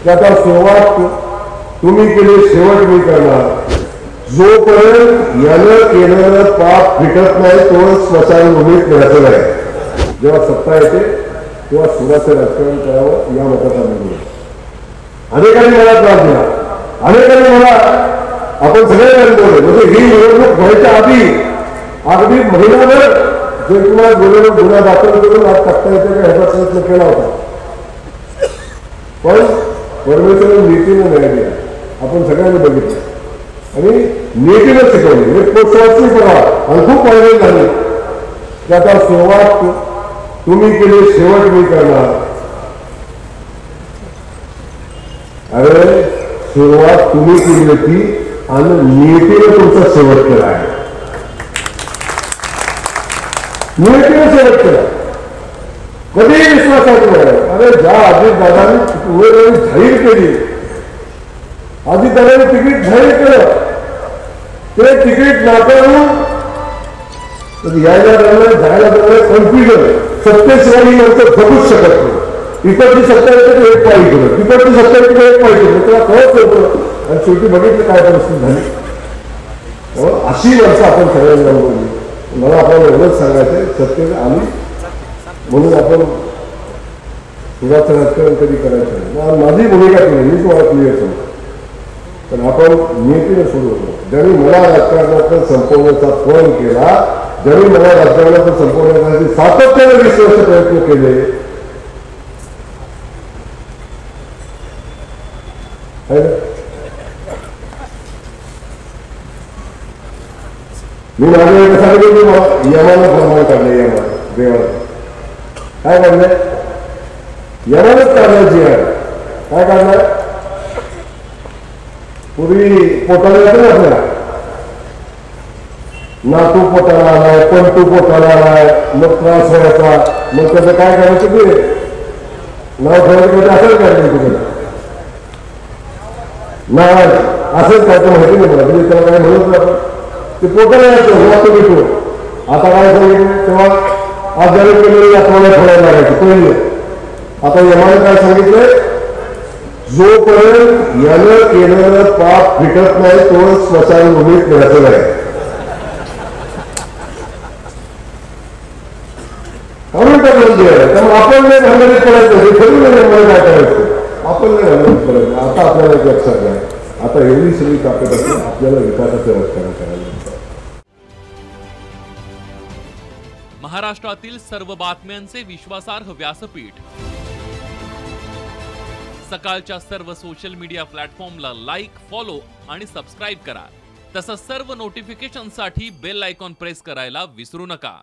त्याचा सुरुवात तुम्ही केली, शेवट मी करणार. जोपर्यंत यानं केलेलं पाप फिटत नाही तो स्मशानभूमीत न्यायचं नाही. जेव्हा सत्ता येते तेव्हा सुराचं राजकारण करावं या मताचा निर्णय. अनेकांनी मला त्रास दिला, अनेकांनी मला आपण सगळ्यांना बोलले, म्हणजे ही निवडणूक व्हायच्या आधी अगदी महिनाभर जे तुम्हाला बोलवलं गुन्हा दाखल करून आज टाकता येते का ह्याचा प्रयत्न केला होता. पण परमेश्वराने नीतीनं न्याय दिला, आपण सगळ्यांनी बघितलं आणि नीतीनं शिकवली. एक पोस्टवाची करा आणि खूप फायदे झाले. त्याचा सुरुवात तुम्ही केली, शेवट मी करणार. अरे सुरुवात तुम्ही केली होती आणि नीतीने तुमचा शेवट केला आहे. नीतीने शेवट केला, कधीही विश्वासात नाही. अरे ज्या अजितदादांनी उमेदवारी जाहीर केली, अजितदादांनी तिकीट जाहीर केलं, ते तिकीट नाकारून यायला लागलं जायला लागलं कन्फ्युजन. सत्तेशिवाय नंतर जगूच शकत नाही. इकडची सत्ता येते एक पायी केलं, तिकडची सत्ता येते एक पायी केलं, त्याला कळत होतं आणि शेवटी बघितलं काय परिस्थिती झाली. अशी वर्ष आपण सगळ्यांना बोलली. मला आपण एवढंच सांगायचंय, सत्तेने आली म्हणून आपण सुरुवातचं राजकारण कधी करायचं नाही. माझी भूमिका केली, मी तुम्हाला क्लिअर सांगतो. पण आपण नीतीने सुरू होतो. ज्यांनी मला राजकारणातून संपवण्याचा फोन केला, ज्यांनी मला राजकारणातून संपवण्यासाठी सातत्याने 20 वर्ष प्रयत्न केले, मी माझ्या कशासाठी यमाला प्रमाण काढले. यमा देवाला काय काढलंय? यमानच काढायची आहे. काय काढणार? पूर्वी पोटाला येतं ना आपल्याला, नातू पोटाला आलाय, पंटू पोटाला आलाय, मग त्रास व्हायचा. मग त्याचं काय करायचं ते नाव ठेवायचं, असंच करायचं तुझं नाव असंच काय तर माहिती नाही मला. म्हणजे त्याला काय म्हणत आपण ते पोटाला यायचं नातू भेटू. आता काय सांगितलं तेव्हा आजारी केलेली आत्माला ठेवायला लागायची पहिले. आता यमाने काय सांगितलंय? जोपर्यंत यानं केलेलं पाप फिटत नाही तो स्मशानभूमीत न्यायचं नाही. त्यामुळे आपण नाही भांडणीत पडायचं, हे ठरवून मला काय करायचं, आपण नाही भांडणीत पडायचं. आता आपल्याला एक लक्षात नाही, आता एवढी सगळी ताकद असून आपल्याला विकासाचं राजकारण करायला. महाराष्ट्रातील सर्व बातम्यांचे विश्वासार्ह व्यासपीठ, सकाळच्या सर्व सोशल मीडिया प्लॅटफॉर्मला लाईक, फॉलो आणि सबस्क्राईब करा. तसंच सर्व नोटिफिकेशनसाठी बेल आयकॉन प्रेस करायला विसरू नका.